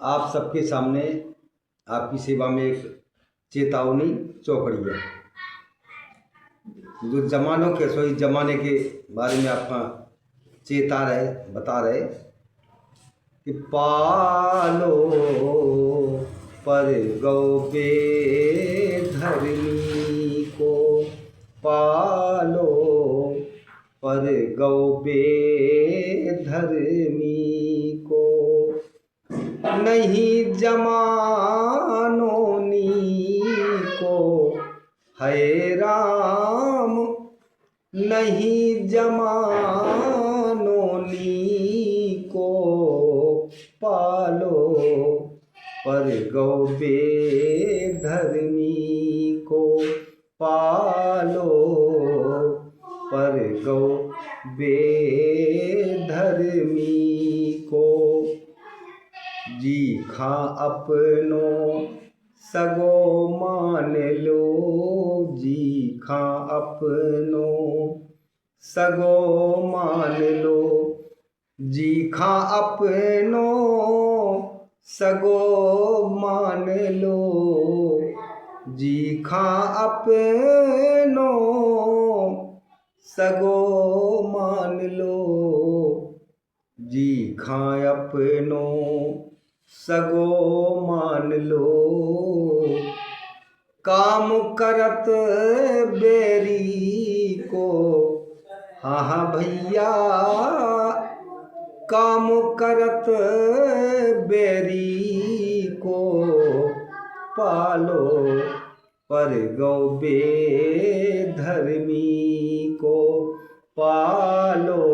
आप सबके सामने आपकी सेवा में एक चेतावनी चौकड़ी है। जो जमानों के सो इस जमाने के बारे में आपका बता रहे कि पालो पर गौ बेधर्मी को, पालो पर गौ बेधर्मी को, नहीं जमानोनी को है राम, नहीं जमानोनी को पालो पर गौ बेधर्मी को, पालो पर गौ बेधर्मी को। जी खा अपनो सगो मान लो, जी खा अपनो सगो मान लो, जी खा अपनो सगो मान लो, जी खा अपनो सगो मान लो, जी खा अपनो सगो मान लो। काम करत बेरी को, हाँ हाँ भैया, काम करत बेरी को पालो पर गौ बेधर्मी को, पालो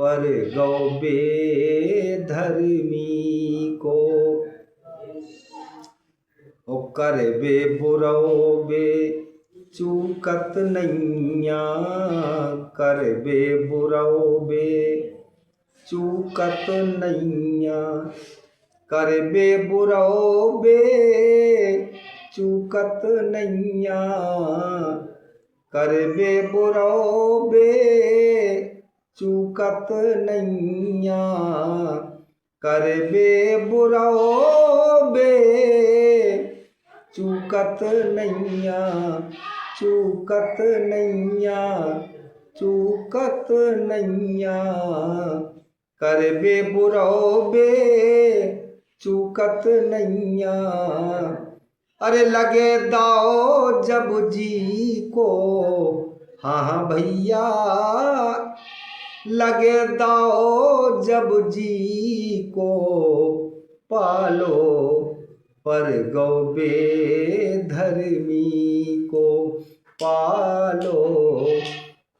पर गौ बेधर्मी को। ओ करबे बुरौ बे चूकत नैया, करबे बुरौ बे चूकत नैया, करबे बुरौ बे चूकत नैया, करबे बुरौ बे चूकत नैया, करबे बुरौ बे चूकत नैया, चूकत नैया, चूकत नैया, करबे बुरौ बे चूकत नैया। अरे लगे दाओ जब जी को, हाँ हाँ भैया, लगे दाओ जब जी को पालो पर गौ बेधर्मी को, पालो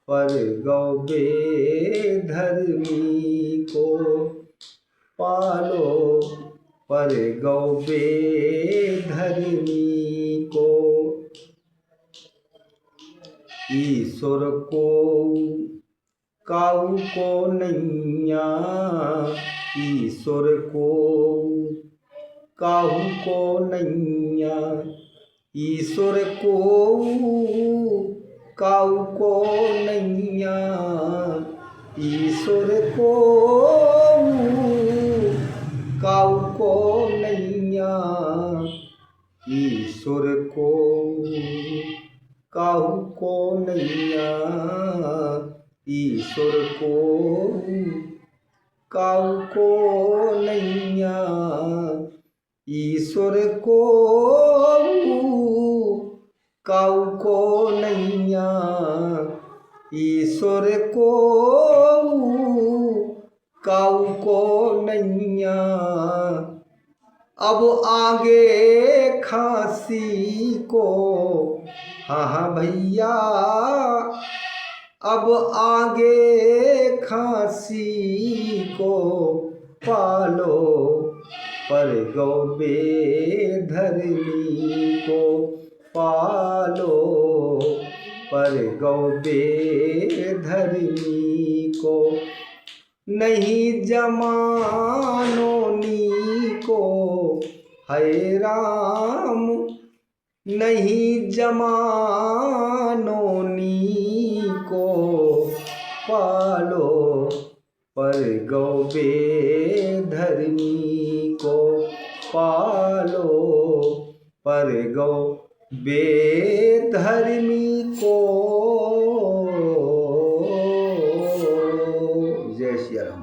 पर गौ बेधर्मी को, पालो पर गौ बेधर्मी को। ईश्वर को काऊ को नैया, ईश्वर को काहू को नैया, ईश्वर को काऊ को नैया, ईश्वर को काऊ को नैया, ईश्वर को काहू को नैया, ईश्वर को काऊ को नैया, ईश्वर को काऊ को नैया, ईश्वर को काऊ को नैया। अब आगे खांसी को, हाँ हाँ भैया, अब आगे खांसी को पालो पर गौ बेधर्मी को, पालो पर गौ बेधर्मी को। नहीं जमानोनी को है राम, नहीं जमानोनी को पालो पर गौ बेधर्मी पालो पर गो बेधर्मी को। जय श्री राम।